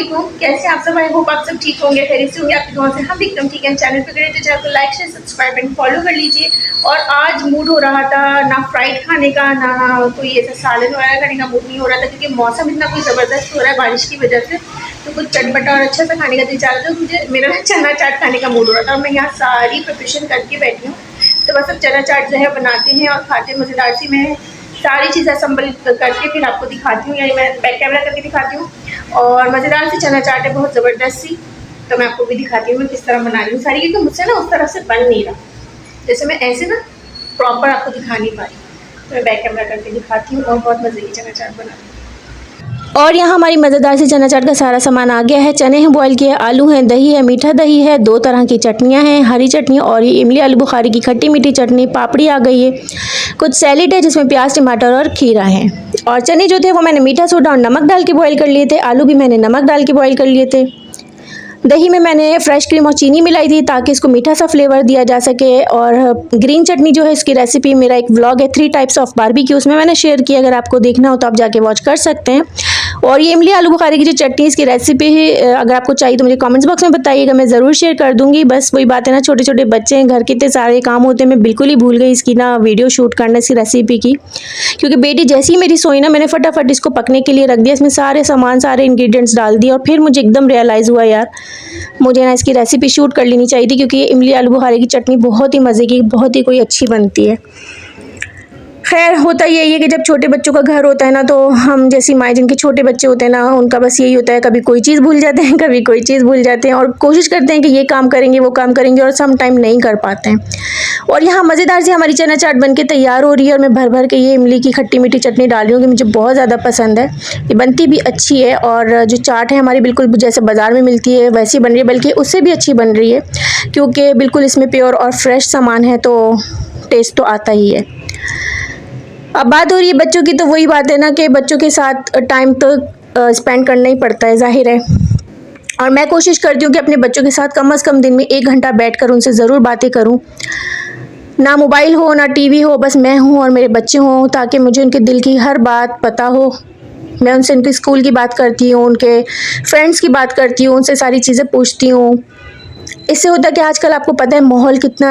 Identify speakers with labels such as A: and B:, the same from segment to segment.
A: वालेकुम, कैसे आप सब? आई होप आप सब ठीक होंगे, खैरियत से होंगे। आपकी दुआ से हम भी एकदम ठीक हैं। चैनल पे करें तो चैनल को like share subscribe and follow कर लीजिए। और आज मूड हो रहा था ना फ्राइड खाने का, ना कोई ऐसा सालन वगैरह खाने का मूड नहीं हो रहा था, क्योंकि मौसम इतना कोई ज़बरदस्त हो रहा है बारिश की वजह से। तो कुछ चटपटा और अच्छा सा खाने का दिल चाह रहा था। मुझे मेरा चना चाट खाने का मूड हो रहा था और मैं यहाँ सारी प्रिपरेशन करके बैठी हूँ। तो बस अब चना चाट जो है बनाते हैं और खाते हैं मज़ेदार सी। मैं सारी चीज़ें असम्बल करके फिर आपको दिखाती हूँ, यानी मैं बैक कैमरा करके दिखाती हूँ। और मज़ेदार सी चना चाट है, बहुत ज़बरदस्त सी। तो मैं आपको भी दिखाती हूँ मैं किस तरह बना रही हूँ सारी, क्योंकि मुझसे ना उस तरह से बन नहीं रहा, जैसे मैं ऐसे ना प्रॉपर आपको दिखा नहीं पा रही। तो मैं बैक कैमरा करके दिखाती हूँ और बहुत मज़े की चना चाट बना रही हूँ।
B: और यहाँ हमारी मज़ेदार सी चना चाट का सारा सामान आ गया है। चने हैं बॉयल किए, आलू हैं, दही है, मीठा दही है, 2 तरह की चटनियाँ हैं, हरी चटनी और ये इमली आलू बुखारी की खट्टी मीठी चटनी, पापड़ी आ गई है, कुछ सैलेड है जिसमें प्याज टमाटर और खीरा है। और चने जो थे वो मैंने मीठा सोडा और नमक डाल के बॉयल कर लिए थे। आलू भी मैंने नमक डाल के बॉयल कर लिए थे। दही में मैंने फ्रेश क्रीम और चीनी मिलाई थी ताकि इसको मीठा सा फ्लेवर दिया जा सके। और ग्रीन चटनी जो है इसकी रेसिपी मेरा एक व्लॉग है 3 टाइप्स ऑफ बारबेक्यू, उसमें मैंने शेयर किया, अगर आपको देखना हो तो आप जाके वॉच कर सकते हैं। और ये इमली आलू बुखारी की जो चटनी इसकी रेसिपी है, अगर आपको चाहिए तो मुझे कमेंट्स बॉक्स में बताइएगा, मैं ज़रूर शेयर कर दूंगी। बस वही बात है ना, छोटे छोटे बच्चे हैं, घर के इतने सारे काम होते हैं, मैं बिल्कुल ही भूल गई इसकी ना वीडियो शूट करना इसकी रेसिपी की। क्योंकि बेटी जैसी ही मेरी सोई ना, मैंने फटाफट इसको पकने के लिए रख दिया, इसमें सारे सामान सारे इंग्रेडिएंट्स डाल दिए। और फिर मुझे एकदम रियलाइज़ हुआ यार, मुझे ना इसकी रेसिपी शूट कर लेनी चाहिए थी, क्योंकि ये इमली आलू बुखारे की चटनी बहुत ही मज़े की, बहुत ही कोई अच्छी बनती है। खैर होता यही है कि जब छोटे बच्चों का घर होता है ना, तो हम जैसी माएँ जिनके छोटे बच्चे होते हैं ना, उनका बस यही होता है, कभी कोई चीज़ भूल जाते हैं, कभी कोई चीज़ भूल जाते हैं, और कोशिश करते हैं कि ये काम करेंगे वो काम करेंगे, और सम टाइम नहीं कर पाते हैं। और यहाँ मज़ेदार सी हमारी चना चाट बनके तैयार हो रही है, और मैं भर भर के ये इमली की खट्टी मीठी चटनी डाल रही हूँ कि मुझे बहुत ज़्यादा पसंद है। ये बनती भी अच्छी है, और जो चाट है हमारी बिल्कुल जैसे बाज़ार में मिलती है वैसी बन रही है, बल्कि उससे भी अच्छी बन रही है, क्योंकि बिल्कुल इसमें प्योर और फ्रेश सामान है, तो टेस्ट तो आता ही है। अब बात हो रही है बच्चों की, तो वही बात है ना कि बच्चों के साथ टाइम तो स्पेंड करना ही पड़ता है, ज़ाहिर है। और मैं कोशिश करती हूँ कि अपने बच्चों के साथ कम से कम दिन में 1 घंटा बैठकर उनसे ज़रूर बातें करूँ। ना मोबाइल हो ना टीवी हो, बस मैं हूँ और मेरे बच्चे हों, ताकि मुझे उनके दिल की हर बात पता हो। मैं उनसे उनके स्कूल की बात करती हूँ, उनके फ्रेंड्स की बात करती हूँ, उनसे सारी चीज़ें पूछती हूँ। इससे होता है कि आजकल आपको पता है माहौल कितना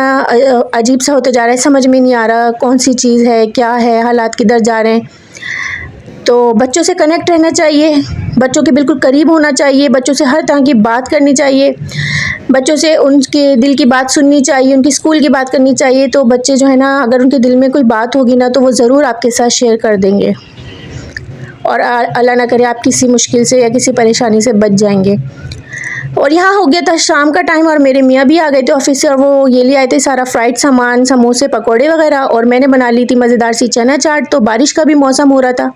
B: अजीब सा होता जा रहा है, समझ में नहीं आ रहा कौन सी चीज़ है, क्या है, हालात किधर जा रहे हैं। तो बच्चों से कनेक्ट रहना चाहिए, बच्चों के बिल्कुल करीब होना चाहिए, बच्चों से हर तरह की बात करनी चाहिए, बच्चों से उनके दिल की बात सुननी चाहिए, उनकी स्कूल की बात करनी चाहिए। तो बच्चे जो है ना, अगर उनके दिल में कोई बात होगी ना, तो वो ज़रूर आपके साथ शेयर कर देंगे, और अल्लाह ना करे आप किसी मुश्किल से या किसी परेशानी से बच जाएंगे। और यहाँ हो गया था शाम का टाइम, और मेरे मियाँ भी आ गए थे ऑफिस से, और वो ये ले आए थे सारा फ्राइड सामान, समोसे पकोड़े वगैरह, और मैंने बना ली थी मज़ेदार सी चना चाट। तो बारिश का भी मौसम हो रहा था,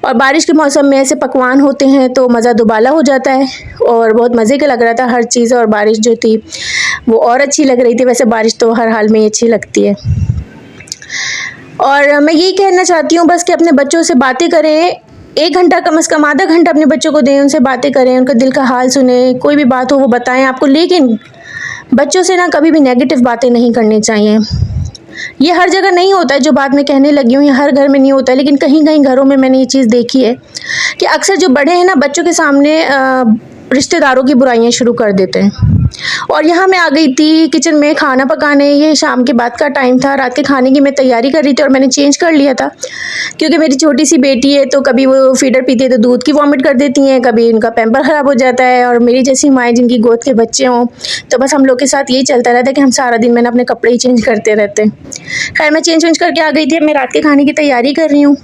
B: और बारिश के मौसम में ऐसे पकवान होते हैं तो मज़ा दुबाला हो जाता है, और बहुत मज़े का लग रहा था हर चीज़। और बारिश जो थी वो और अच्छी लग रही थी, वैसे बारिश तो हर हाल में ही अच्छी लगती है। और मैं यही कहना चाहती हूँ बस कि अपने बच्चों से बातें करें, 1 घंटा कम से कम आधा घंटा अपने बच्चों को दें, उनसे बातें करें, उनका दिल का हाल सुने, कोई भी बात हो वो बताएं आपको। लेकिन बच्चों से ना कभी भी नेगेटिव बातें नहीं करनी चाहिए। ये हर जगह नहीं होता है, जो बात मैं कहने लगी हूँ, ये हर घर में नहीं होता है, लेकिन कहीं कहीं घरों में मैंने ये चीज़ देखी है कि अक्सर जो बड़े हैं ना, बच्चों के सामने रिश्तेदारों की बुराइयां शुरू कर देते हैं। और यहाँ मैं आ गई थी किचन में खाना पकाने, ये शाम के बाद का टाइम था, रात के खाने की मैं तैयारी कर रही थी, और मैंने चेंज कर लिया था, क्योंकि मेरी छोटी सी बेटी है, तो कभी वो फीडर पीती है तो दूध की वॉमिट कर देती हैं, कभी उनका पैम्पर ख़राब हो जाता है, और मेरी जैसी माएँ जिनकी गोद के बच्चे हों, तो बस हम लोग के साथ यही चलता रहता है कि हम सारा दिन मैंने अपने कपड़े ही चेंज करते रहते हैं। खैर मैं चेंज करके आ गई थी, मैं रात के खाने की तैयारी कर रही हूँ,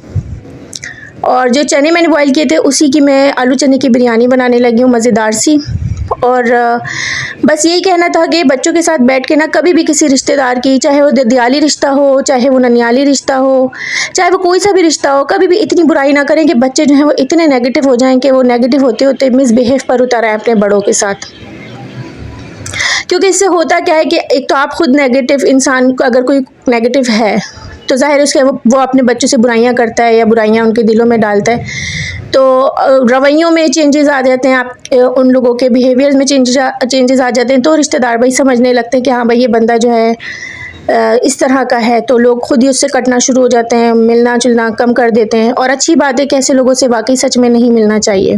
B: और जो चने मैंने बॉयल किए थे उसी की मैं आलू चने की बिरयानी बनाने लगी हूँ, मज़ेदार सी। और बस यही कहना था कि बच्चों के साथ बैठ के ना कभी भी किसी रिश्तेदार की, चाहे वो ददियाली रिश्ता हो, चाहे वो ननियाली रिश्ता हो, चाहे वो कोई सा भी रिश्ता हो, कभी भी इतनी बुराई ना करें कि बच्चे जो हैं वो इतने नेगेटिव हो जाएं कि वो नेगेटिव होते होते मिसबिहेव पर उतर आए अपने बड़ों के साथ। क्योंकि इससे होता क्या है कि एक तो आप खुद नेगेटिव इंसान को, अगर कोई नेगेटिव है तो ज़ाहिर है उसके वो अपने बच्चों से बुराइयां करता है या बुराइयां उनके दिलों में डालता है, तो रवैयों में चेंजेस आ जाते हैं, आप उन लोगों के बिहेवियर्स में चेंजेस आ जाते हैं, तो रिश्तेदार भाई समझने लगते हैं कि हाँ भाई ये बंदा जो है इस तरह का है, तो लोग खुद ही उससे कटना शुरू हो जाते हैं, मिलना जुलना कम कर देते हैं। और अच्छी बात है कि ऐसे लोगों से वाकई सच में नहीं मिलना चाहिए।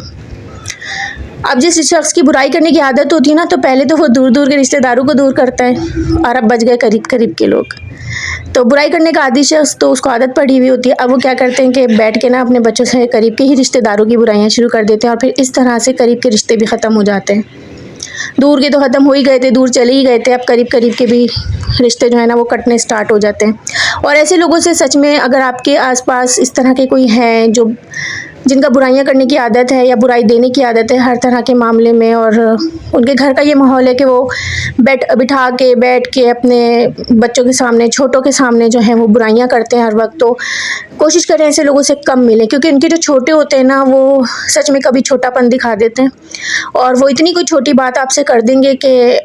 B: अब जिस शख्स की बुराई करने की आदत होती है ना, तो पहले तो वो दूर दूर के रिश्तेदारों को दूर करता है, और अब बच गए करीब करीब के लोग। तो बुराई करने का आदी शख्स, तो उसको आदत पड़ी हुई होती है। अब वो क्या करते हैं कि बैठ के ना अपने बच्चों से करीब के ही रिश्तेदारों की बुराइयां शुरू कर देते हैं, और फिर इस तरह से करीब के रिश्ते भी ख़त्म हो जाते हैं। दूर के तो ख़त्म हो ही गए थे, दूर चले ही गए थे, अब करीब करीब के भी रिश्ते जो है ना वो कटने स्टार्ट हो जाते हैं। और ऐसे लोगों से सच में, अगर आपके आसपास इस तरह के कोई हैं जो जिनका बुराइयां करने की आदत है या बुराई देने की आदत है हर तरह के मामले में, और उनके घर का ये माहौल है कि वो बैठ के अपने बच्चों के सामने, छोटों के सामने जो है वो बुराइयां करते हैं हर वक्त, तो कोशिश करें ऐसे लोगों से कम मिलें, क्योंकि उनके जो छोटे होते हैं ना वो सच में कभी छोटापन दिखा देते हैं, और वो इतनी कोई छोटी बात आपसे कर देंगे कि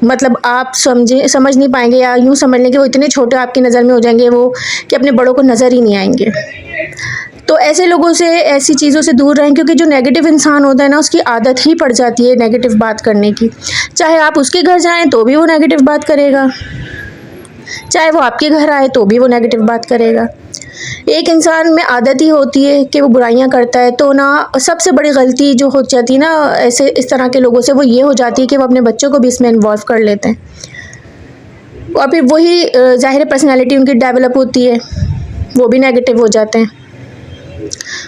B: मतलब आप समझ नहीं पाएंगे, या यूँ समझ लें कि वो इतने छोटे आपकी नज़र में हो जाएंगे वो, कि अपने बड़ों को नज़र ही नहीं आएंगे। तो ऐसे लोगों से, ऐसी चीज़ों से दूर रहें, क्योंकि जो नेगेटिव इंसान होता है ना उसकी आदत ही पड़ जाती है नेगेटिव बात करने की। चाहे आप उसके घर जाएं तो भी वो नेगेटिव बात करेगा, चाहे वो आपके घर आए तो भी वो नेगेटिव बात करेगा। एक इंसान में आदत ही होती है कि वो बुराइयां करता है, तो ना सबसे बड़ी गलती जो हो जाती है ना ऐसे इस तरह के लोगों से, वो ये हो जाती है कि वो अपने बच्चों को भी इसमें इन्वॉल्व कर लेते हैं, और फिर वही ज़ाहिर पर्सनैलिटी उनकी डेवलप होती है, वो भी नेगेटिव हो जाते हैं,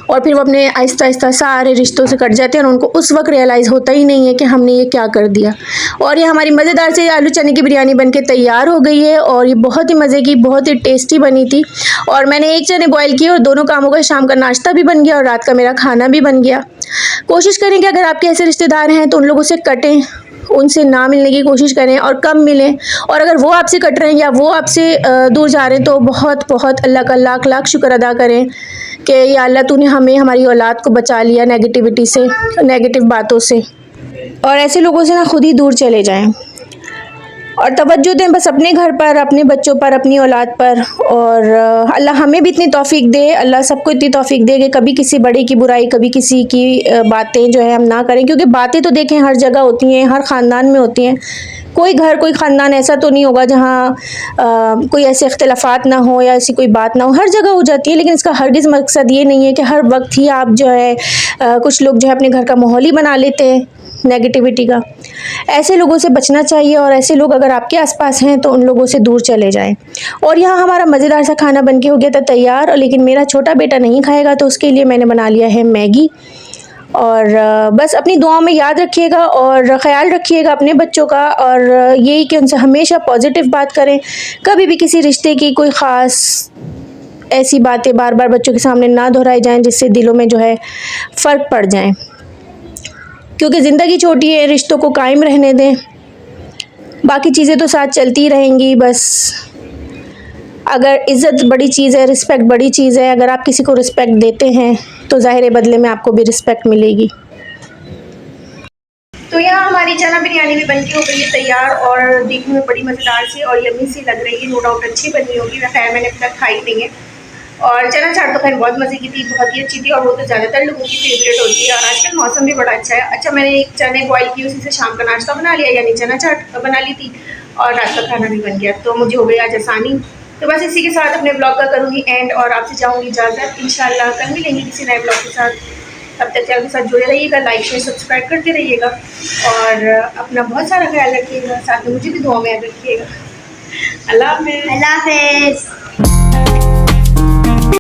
B: और फिर वो अपने आहिस्ता आहिस्ता सारे रिश्तों से कट जाते हैं, और उनको उस वक्त रियलाइज़ होता ही नहीं है कि हमने ये क्या कर दिया। और ये हमारी मज़ेदार से आलू चने की बिरयानी बनके तैयार हो गई है, और ये बहुत ही मज़े की, बहुत ही टेस्टी बनी थी। और मैंने एक चने बॉयल किए, और दोनों काम हो गए, शाम का नाश्ता भी बन गया और रात का मेरा खाना भी बन गया। कोशिश करें कि अगर आपके ऐसे रिश्तेदार हैं तो उन लोगों से कटें, उनसे ना मिलने की कोशिश करें और कम मिलें। और अगर वो आपसे कट रहे हैं या वो आपसे दूर जा रहे हैं, तो बहुत बहुत अल्लाह का लाख लाख शुक्र अदा करें कि या अल्लाह तूने हमें, हमारी औलाद को बचा लिया नेगेटिविटी से, नेगेटिव बातों से। और ऐसे लोगों से ना खुद ही दूर चले जाएं, और तवज्जो दें बस अपने घर पर, अपने बच्चों पर, अपनी औलाद पर। और अल्लाह हमें भी इतनी तौफीक दे, अल्लाह सबको इतनी तौफीक दे कि कभी किसी बड़े की बुराई, कभी किसी की बातें जो है हम ना करें, क्योंकि बातें तो देखें हर जगह होती हैं, हर ख़ानदान में होती हैं। कोई घर, कोई ख़ानदान ऐसा तो नहीं होगा जहाँ कोई ऐसे इख्तिलाफ़ात ना हो या ऐसी कोई बात ना हो, हर जगह हो जाती है। लेकिन इसका हरगिज़ मकसद ये नहीं है कि हर वक्त ही आप जो है कुछ लोग जो है अपने घर का माहौल ही बना लेते हैं नेगेटिविटी का। ऐसे लोगों से बचना चाहिए, और ऐसे लोग अगर आपके आसपास हैं तो उन लोगों से दूर चले जाएं। और यहाँ हमारा मज़ेदार सा खाना बनके हो गया था तैयार, लेकिन मेरा छोटा बेटा नहीं खाएगा, तो उसके लिए मैंने बना लिया है मैगी। और बस अपनी दुआओं में याद रखिएगा और ख़याल रखिएगा अपने बच्चों का, और यही कि उनसे हमेशा पॉजिटिव बात करें। कभी भी किसी रिश्ते की कोई ख़ास ऐसी बातें बार बार बच्चों के सामने ना दोहराई जाएं जिससे दिलों में जो है फ़र्क पड़ जाए, क्योंकि ज़िंदगी छोटी है, रिश्तों को कायम रहने दें, बाकी चीज़ें तो साथ चलती रहेंगी। बस अगर इज़्ज़त बड़ी चीज़ है, रिस्पेक्ट बड़ी चीज़ है, अगर आप किसी को रिस्पेक्ट देते हैं तो ज़ाहिर है बदले में आपको भी रिस्पेक्ट मिलेगी।
A: तो यहाँ हमारी चना बिरयानी भी बनके हो गई है तैयार, और देखने में बड़ी मज़ेदार सी और यम्मी सी लग रही है। नो डाउट अच्छी बनी होगी, खैर मैंने अभी तक खाई नहीं है। और चना चाट तो खैर बहुत मज़े की थी, बहुत ही अच्छी थी, और वो तो ज़्यादातर लोगों की फेवरेट होती है। और आजकल मौसम भी बड़ा अच्छा है। अच्छा, मैंने एक चने बॉयल की, उसी से शाम का नाश्ता बना लिया, यानी चना चाट बना ली थी, और रात का खाना भी बन गया, तो मुझे हो गई आज आसानी। तो बस इसी के साथ अपने ब्लॉग का करूँगी एंड, और आपसे चाहूँगी इजाज़त। इंशाल्लाह कल मिलेंगे किसी नए ब्लॉग के साथ। तब तक चैनल के साथ जुड़े रहिएगा, लाइक शेयर सब्सक्राइब करते रहिएगा, और अपना बहुत सारा ख्याल रखिएगा, साथ में मुझे भी दुआ में याद रखिएगा। अल्लाह हाफ़िज़।